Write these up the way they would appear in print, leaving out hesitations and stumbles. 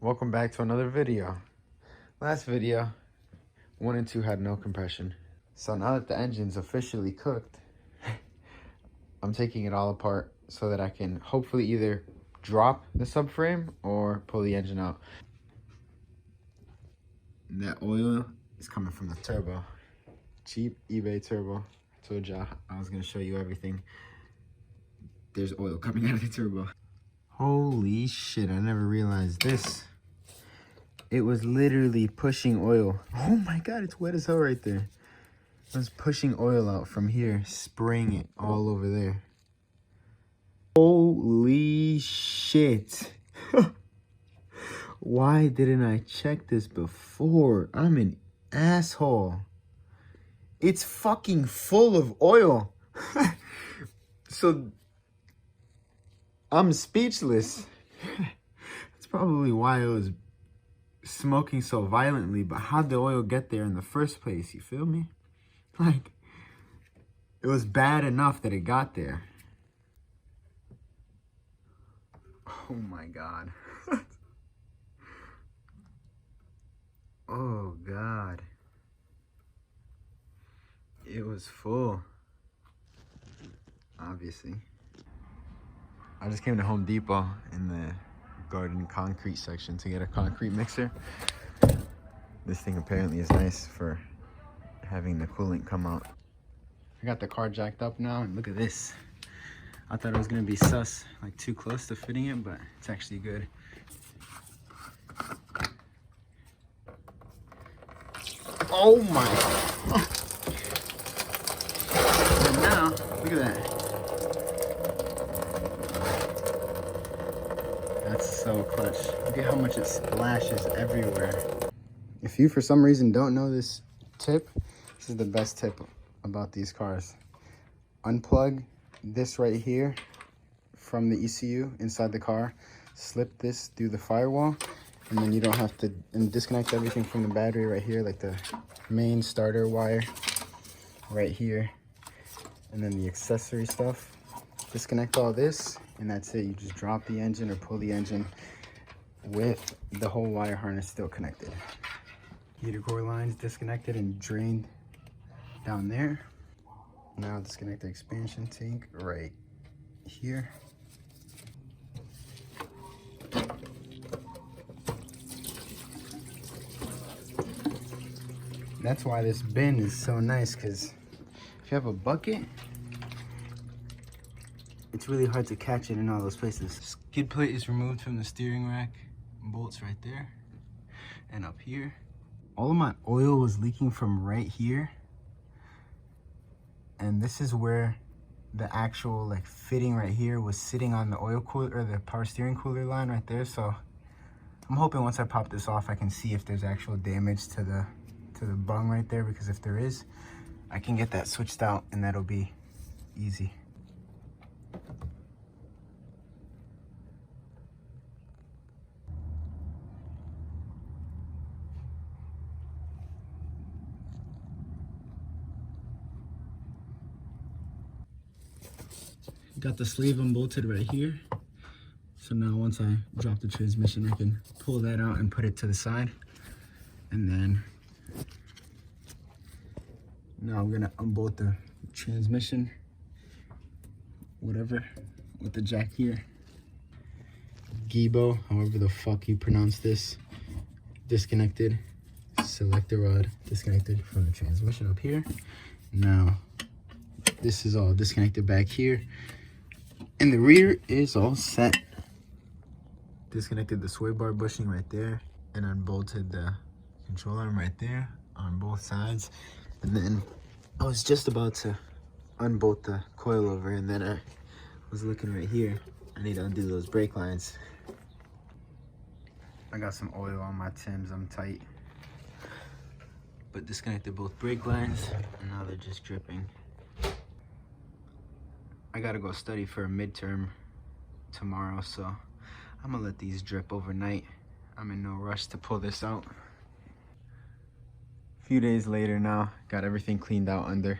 Welcome back to another video. Last video, 1 and 2 had no compression. So now that the engine's officially cooked, I'm taking it all apart so that I can hopefully either drop the subframe or pull the engine out. And that oil is coming from the turbo. Cheap eBay turbo. I told y'all I was gonna show you everything. There's oil coming out of the turbo. Holy shit, I never realized this. It was literally pushing oil. Oh my God, it's wet as hell right there. It was pushing oil out from here, spraying it all over there. Holy shit. Why didn't I check this before? I'm an asshole. It's fucking full of oil. So I'm speechless. That's probably why it was smoking so violently, but how'd the oil get there in the first place? You feel me? Like, it was bad enough that it got there. Oh my God. Oh God. It was full. Obviously. I just came to Home Depot in the garden concrete section to get a concrete mixer. This thing apparently is nice for having the coolant come out. I got the car jacked up now, and look at this. I thought it was gonna be sus, like too close to fitting it, but it's actually good. Oh my. And now, look at that. That's so clutch. Look at how much it splashes everywhere. If you for some reason don't know this tip, this is the best tip about these cars. Unplug this right here from the ECU inside the car, slip this through the firewall, and then you don't have to, and disconnect everything from the battery right here, like the main starter wire right here, and then the accessory stuff. Disconnect all this, and that's it. You just drop the engine or pull the engine with the whole wire harness still connected. Heater core lines disconnected and drained down there. Now disconnect the expansion tank right here. That's why this bin is so nice, because if you have a bucket, it's really hard to catch it in all those places. Skid plate is removed from the steering rack. Bolts right there and up here. All of my oil was leaking from right here. And this is where the actual like fitting right here was sitting on the oil cooler, or the power steering cooler line right there. So I'm hoping once I pop this off, I can see if there's actual damage to the bung right there, because if there is, I can get that switched out and that'll be easy. Got the sleeve unbolted right here. So now once I drop the transmission, I can pull that out and put it to the side. And then now I'm gonna unbolt the transmission, whatever, with the jack here. Gibo, however the fuck you pronounce this, disconnected. Selector rod disconnected from the transmission up here. Now this is all disconnected back here. And the rear is all set. Disconnected the sway bar bushing right there and unbolted the control arm right there on both sides. And then I was just about to unbolt the coilover, and then I was looking right here. I need to undo those brake lines. I got some oil on my Timbs, I'm tight. But disconnected both brake lines, and now they're just dripping. I gotta go study for a midterm tomorrow, so I'm gonna let these drip overnight. I'm in no rush to pull this out. A few days later now, got everything cleaned out under,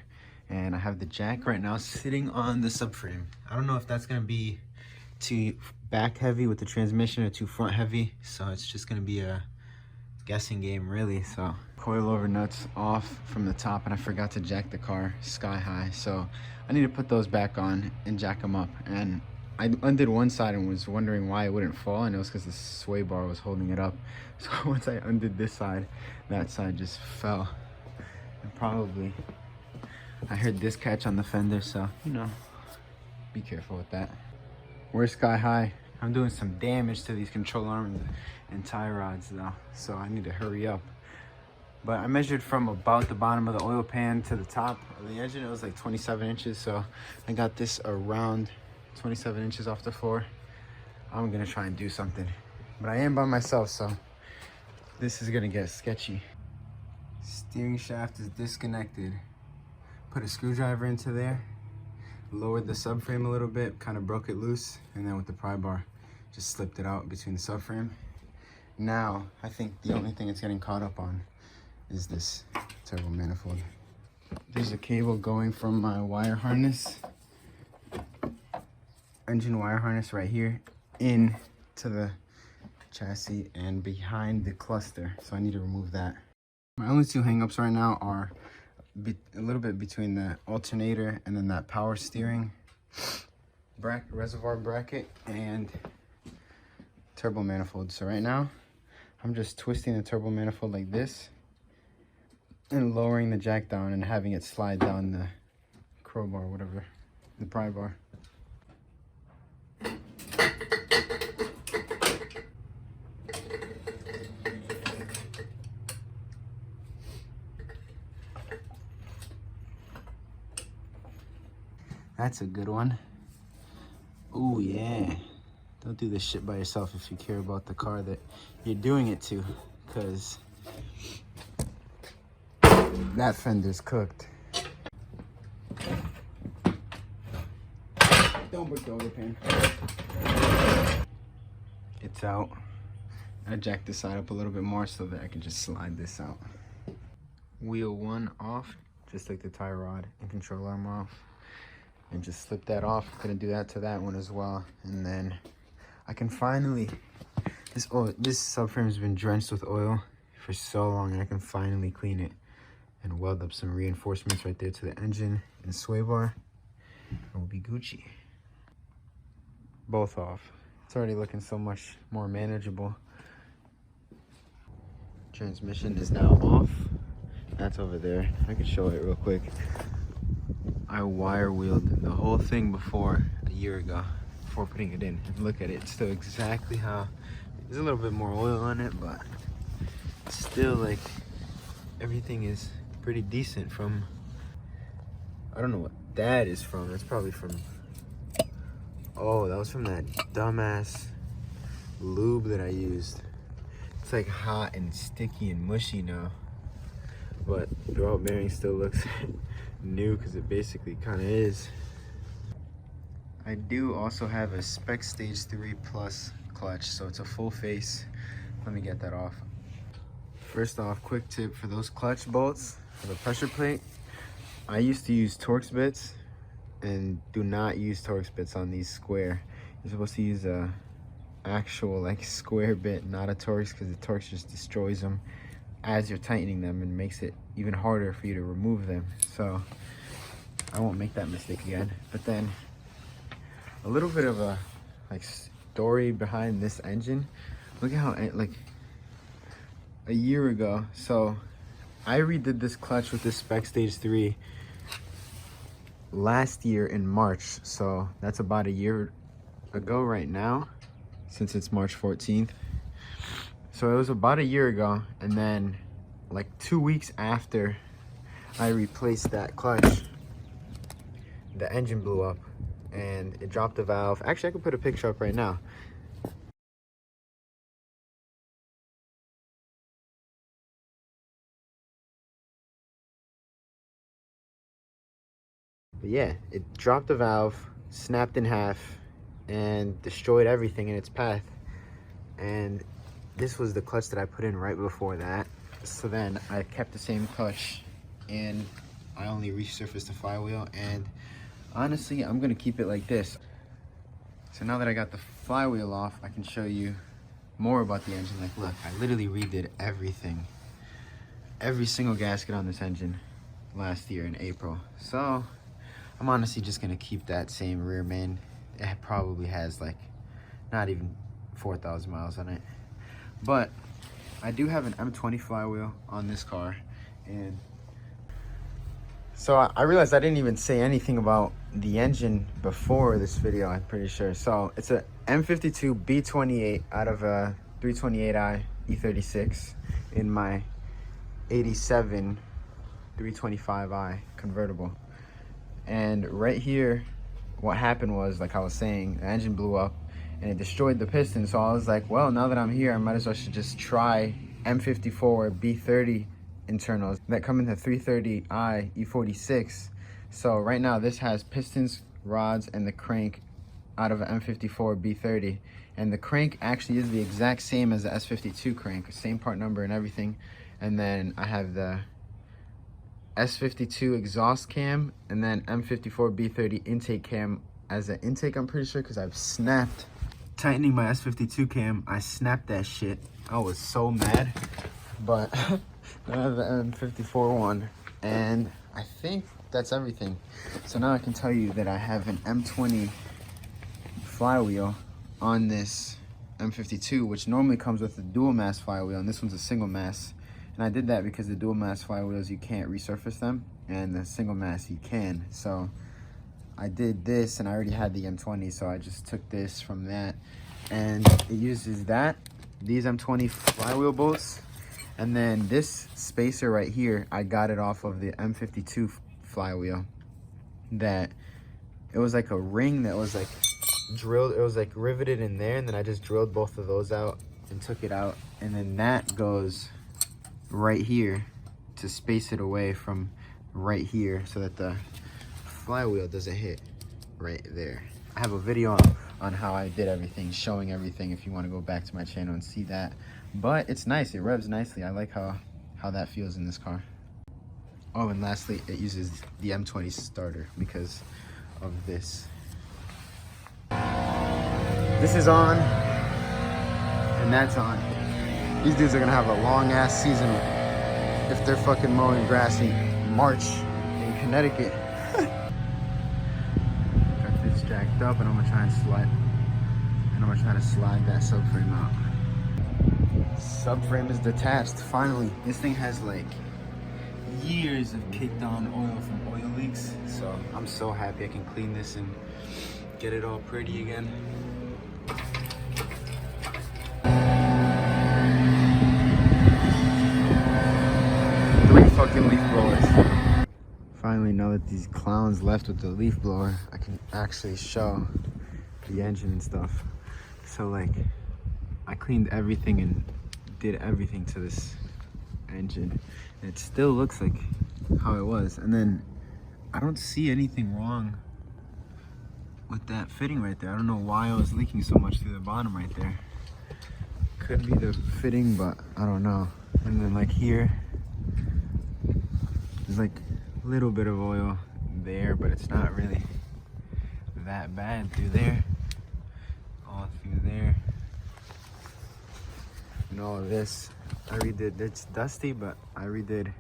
and I have the jack right now sitting on the subframe. I don't know if that's gonna be to back heavy with the transmission or too front heavy. So it's just gonna be a guessing game really. So coilover nuts off from the top, and I forgot to jack the car sky high. So I need to put those back on and jack them up. And I undid one side and was wondering why it wouldn't fall, and it was because the sway bar was holding it up. So once I undid this side, that side just fell. And probably, I heard this catch on the fender, so, you know, be careful with that. We're sky high. I'm doing some damage to these control arms and tie rods though, so I need to hurry up. But I measured from about the bottom of the oil pan to the top of the engine. It was like 27 inches, so I got this around 27 inches off the floor. I'm gonna try and do something, but I am by myself, so this is gonna get sketchy. Steering shaft is disconnected. Put a screwdriver into there, lowered the subframe a little bit, kind of broke it loose, and then with the pry bar, just slipped it out between the subframe. Now, I think the only thing it's getting caught up on is this turbo manifold. There's a cable going from my wire harness, engine wire harness right here, in to the chassis and behind the cluster, so I need to remove that. My only two hangups right now are a little bit between the alternator and then that power steering bracket, reservoir bracket, and turbo manifold. So right now I'm just twisting the turbo manifold like this and lowering the jack down and having it slide down the crowbar, whatever, the pry bar. That's a good one. Oh yeah. Don't do this shit by yourself if you care about the car that you're doing it to, because that fender's cooked. Don't break the oil pan. It's out. I jacked this side up a little bit more so that I can just slide this out. Wheel one off, just like the tie rod and control arm off. And just slip that off. Gonna do that to that one as well. And then I can finally, this subframe has been drenched with oil for so long, and I can finally clean it and weld up some reinforcements right there to the engine and sway bar, and we'll be Gucci. Both off. It's already looking so much more manageable. Transmission is now off. That's over there. I can show it real quick. I wire wheeled the whole thing before a year ago, before putting it in. And look at it, it's still exactly how, there's a little bit more oil on it, but still, like, everything is pretty decent. From, I don't know what that is from. It's probably from, oh, that was from that dumbass lube that I used. It's like hot and sticky and mushy now, but the throwout bearing still looks new because it basically kind of is. I do also have a spec stage 3 plus clutch, so it's a full face. Let me get that off. First off, quick tip for those clutch bolts for the pressure plate. I used to use Torx bits, and do not use Torx bits on these square. You're supposed to use a actual like square bit, not a Torx, because the Torx just destroys them as you're tightening them and makes it even harder for you to remove them. So I won't make that mistake again. But then a little bit of a like story behind this engine. Look at how, like, a year ago, so I redid this clutch with this spec stage 3 last year in March, so that's about a year ago right now, since it's March 14th. So it was about a year ago, and then like 2 weeks after I replaced that clutch, the engine blew up and it dropped the valve. Actually, I could put a picture up right now. But yeah, it dropped the valve, snapped in half, and destroyed everything in its path. And this was the clutch that I put in right before that. So then I kept the same clutch and I only resurfaced the flywheel, and honestly, I'm gonna keep it like this. So now that I got the flywheel off, I can show you more about the engine. Like, look, I literally redid everything. Every single gasket on this engine last year in April. So I'm honestly just gonna keep that same rear main. It probably has like not even 4,000 miles on it. But I do have an M20 flywheel on this car. And so I realized I didn't even say anything about the engine before this video, I'm pretty sure. So it's a M52 B28 out of a 328i E36 in my 87 325i convertible. And right here, what happened was, like I was saying, the engine blew up and it destroyed the piston. So I was like, well, now that I'm here, I might as well should just try M54 or B30 internals that come in the 330i E46. So right now this has pistons, rods, and the crank out of an M54 B30. And the crank actually is the exact same as the S52 crank, same part number and everything. And then I have the S52 exhaust cam and then M54 B30 intake cam as an intake, I'm pretty sure, because I've snapped. Tightening my S52 cam, I snapped that shit. I was so mad. But I have the M54 one, and I think that's everything. So now I can tell you that I have an M20 flywheel on this M52, which normally comes with a dual mass flywheel, and this one's a single mass. And I did that because the dual mass flywheels, you can't resurface them, and the single mass you can. So I did this, and I already had the M20, so I just took this from that, and it uses these M20 flywheel bolts. And then this spacer right here, I got it off of the M52 flywheel. That it was like a ring that was like drilled, it was like riveted in there, and then I just drilled both of those out and took it out. And then that goes right here to space it away from right here so that the flywheel doesn't hit right there. I have a video on how I did everything, showing everything, if you want to go back to my channel and see that. But it's nice, it revs nicely. I like how that feels in this car. Oh, and lastly, it uses the M20 starter because of this. This is on, and that's on. These dudes are gonna have a long ass season if they're fucking mowing grass in March in Connecticut. Got this jacked up, and I'm gonna try and slide that subframe out. Subframe is detached, finally. This thing has like years of kicked on oil from oil leaks, so I'm so happy I can clean this and get it all pretty again. 3 fucking leaf blowers. Finally, now that these clowns left with the leaf blower, I can actually show the engine and stuff. So like, I cleaned everything and did everything to this engine. It still looks like how it was. And then I don't see anything wrong with that fitting right there. I don't know why it was leaking so much through the bottom right there. Could be the fitting, but I don't know. And then like here, there's like a little bit of oil there, but it's not really that bad through there. All through there. And all of this, I redid. It's dusty, but I redid.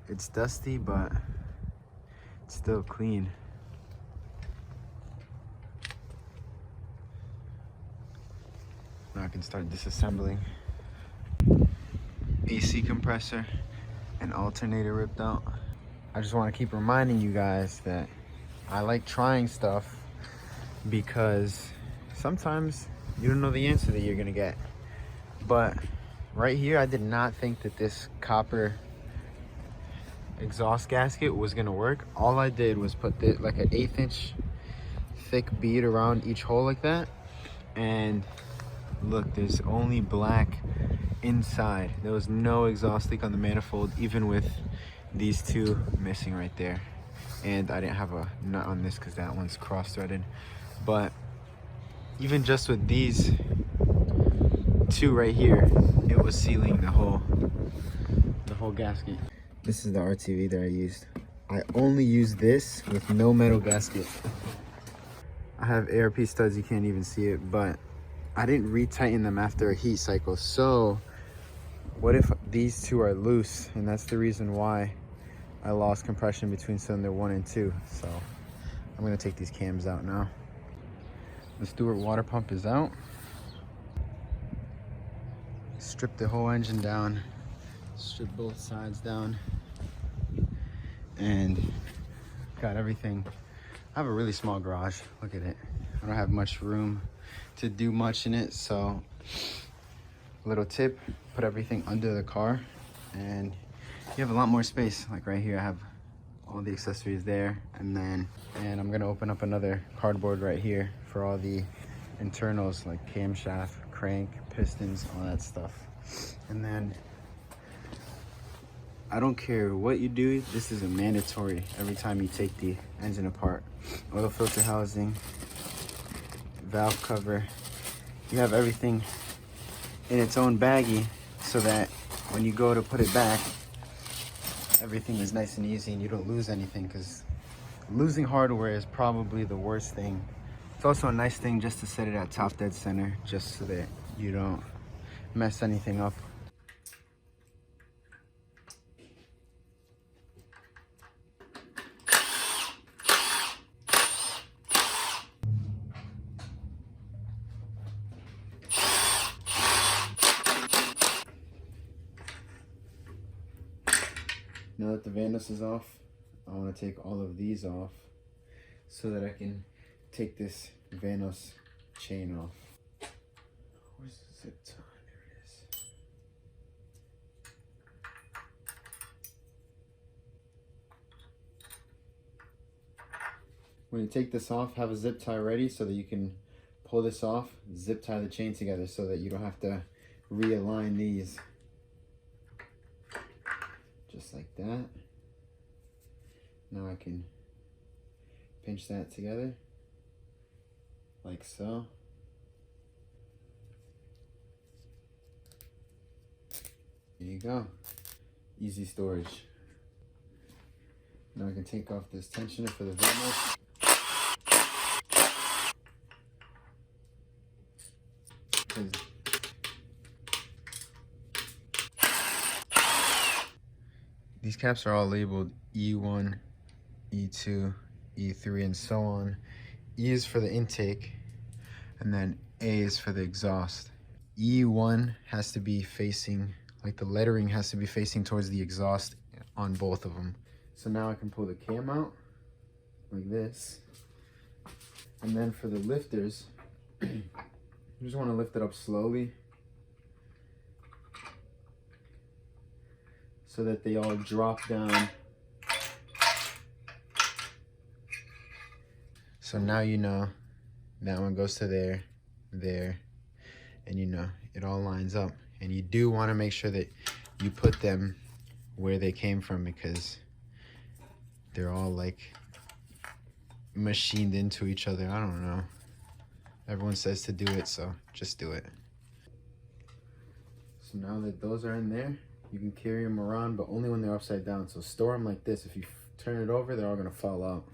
It's dusty, but it's still clean. Now I can start disassembling. AC compressor and alternator ripped out. I just want to keep reminding you guys that I like trying stuff because sometimes you don't know the answer that you're gonna get. But right here, I did not think that this copper exhaust gasket was gonna work. All I did was put like an 1/8 inch thick bead around each hole like that, and look, there's only black inside. There was no exhaust leak on the manifold, even with these two missing right there. And I didn't have a nut on this because that one's cross-threaded. But even just with these two right here, it was sealing the whole gasket. This is the RTV that I used. I only used this with no metal gasket. I have ARP studs, you can't even see it, but I didn't retighten them after a heat cycle. So what if these two are loose? And that's the reason why I lost compression between cylinder 1 and 2. So I'm gonna take these cams out now. The Stewart water pump is out. Strip the whole engine down, strip both sides down, and got everything. I have a really small garage, look at it. I don't have much room to do much in it, so little tip, put everything under the car and you have a lot more space. Like right here, I have all the accessories there, and I'm gonna open up another cardboard right here for all the internals like camshaft, crank, pistons, all that stuff. And then I don't care what you do, this is a mandatory every time you take the engine apart. Oil filter housing, valve cover, you have everything in its own baggie so that when you go to put it back, everything is nice and easy and you don't lose anything, because losing hardware is probably the worst thing. It's also a nice thing just to set it at top dead center, just so that you don't mess anything up. Now that the Vanos is off, I want to take all of these off so that I can take this Vanos chain off. Where's the zip tie? There it is. When you take this off, have a zip tie ready so that you can pull this off, zip tie the chain together so that you don't have to realign these. Just like that. Now I can pinch that together, like so. There you go. Easy storage. Now I can take off this tensioner for the Vanos. These caps are all labeled E1, E2, E3, and so on. E is for the intake, and then A is for the exhaust. E1 has to be facing, like the lettering has to be facing towards the exhaust on both of them. So now I can pull the cam out like this. And then for the lifters, you just want to lift it up slowly so that they all drop down. So now you know that one goes to there, there, and you know, it all lines up. And you do want to make sure that you put them where they came from, because they're all like machined into each other. I don't know. Everyone says to do it, so just do it. So now that those are in there, you can carry them around, but only when they're upside down. So store them like this. If you turn it over, they're all gonna fall out.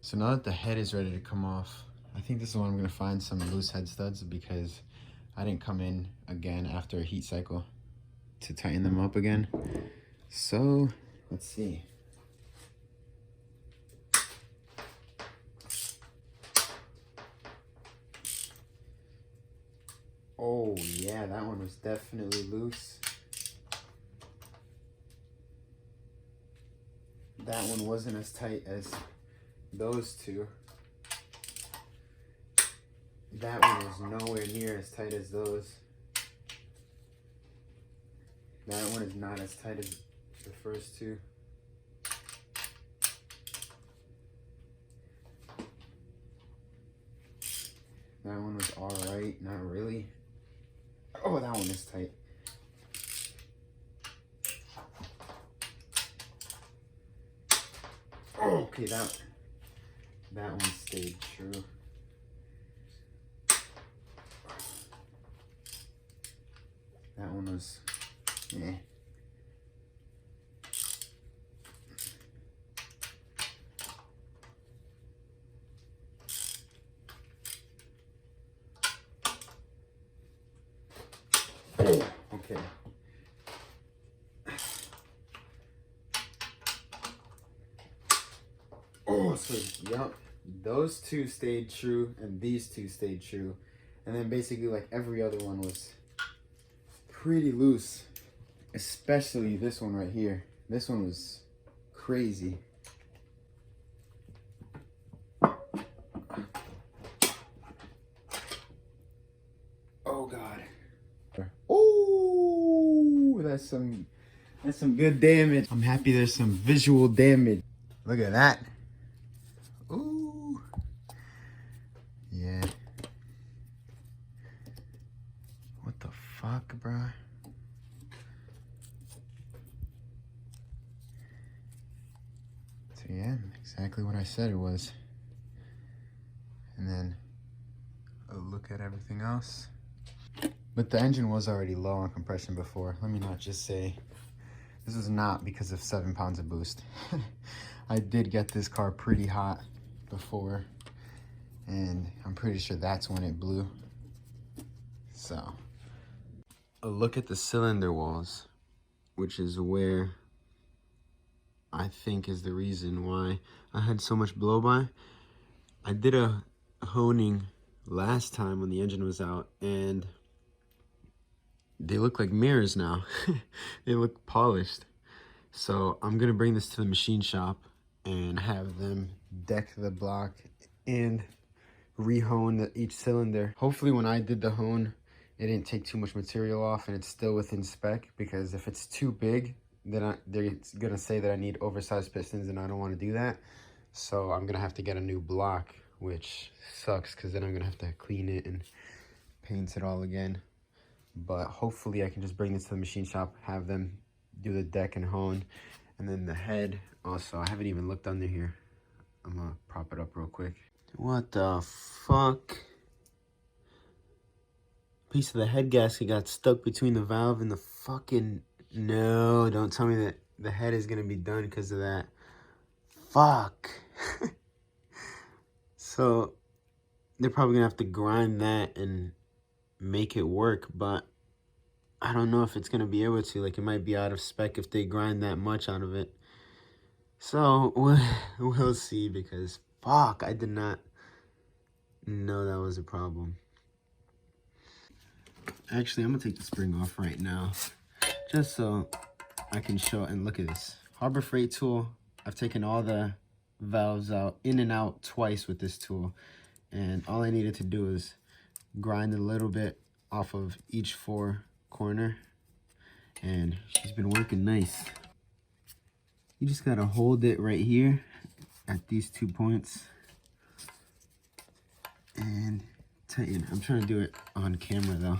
So now that the head is ready to come off, I think this is when I'm gonna find some loose head studs, because I didn't come in again after a heat cycle to tighten them up again. So let's see. Oh yeah, that one was definitely loose. That one wasn't as tight as those two. That one was nowhere near as tight as those. That one is not as tight as the first two. That one was all right, not really. Oh, that one is tight. Oh, okay, that one stayed true. That one was, yeah. Okay. Oh, so yep, those two stayed true, and these two stayed true, and then basically like every other one was pretty loose, especially this one right here. This one was crazy. Oh God. Oh, that's some good damage. I'm happy there's some visual damage. Look at that. Ooh. Yeah. What the fuck, bro? So yeah, exactly what I said it was. And then a look at everything else. But the engine was already low on compression before. Let me not just say this is not because of 7 pounds of boost. I did get this car pretty hot before, and I'm pretty sure that's when it blew. So, a look at the cylinder walls, which is where I think is the reason why I had so much blow-by. I did a honing last time when the engine was out, and they look like mirrors now. They look polished. So I'm gonna bring this to the machine shop and have them deck the block and re-hone each cylinder. Hopefully when I did the hone, it didn't take too much material off and it's still within spec, because if it's too big, then they're gonna say that I need oversized pistons, and I don't wanna do that. So I'm gonna have to get a new block, which sucks because then I'm gonna have to clean it and paint it all again. But hopefully I can just bring this to the machine shop, have them do the deck and hone. And then the head also, I haven't even looked under here. I'm gonna prop it up real quick. What the fuck? Piece of the head gasket got stuck between the valve and the fucking... No, don't tell me that the head is gonna be done because of that. Fuck. So they're probably gonna have to grind that and make it work, but I don't know if it's gonna be able to. Like, it might be out of spec if they grind that much out of it. So we'll see, because fuck, I did not know that was a problem. Actually, I'm gonna take the spring off right now, just so I can show. And look at this Harbor Freight tool. I've taken all the valves out, in and out twice with this tool, and all I needed to do is grind a little bit off of each 4 corner, and she's been working nice. You just gotta hold it right here at these 2 points and tighten. I'm trying to do it on camera though.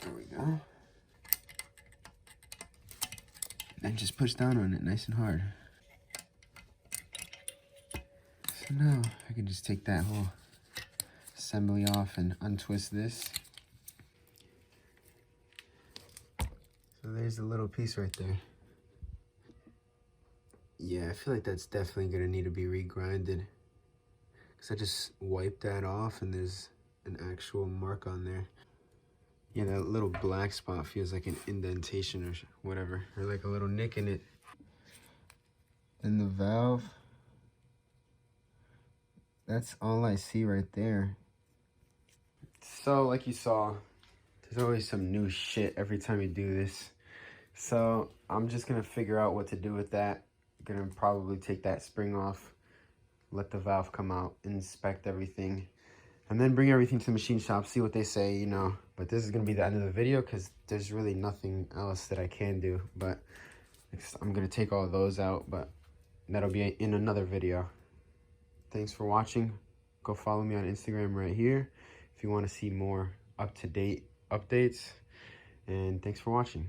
There we go. And just push down on it nice and hard. So now I can just take that whole assembly off and untwist this. So there's a little piece right there. Yeah, I feel like that's definitely gonna need to be regrinded, because I just wiped that off and there's an actual mark on there. Yeah, that little black spot feels like an indentation or whatever, or like a little nick in it. And the valve, that's all I see right there. So like you saw, there's always some new shit every time you do this. So I'm just gonna figure out what to do with that. I'm gonna probably take that spring off, let the valve come out, inspect everything, and then bring everything to the machine shop, see what they say, you know. But this is gonna be the end of the video because there's really nothing else that I can do. But I'm gonna take all those out, but that'll be in another video. Thanks for watching. Go follow me on Instagram right here if you want to see more up-to-date updates. And thanks for watching.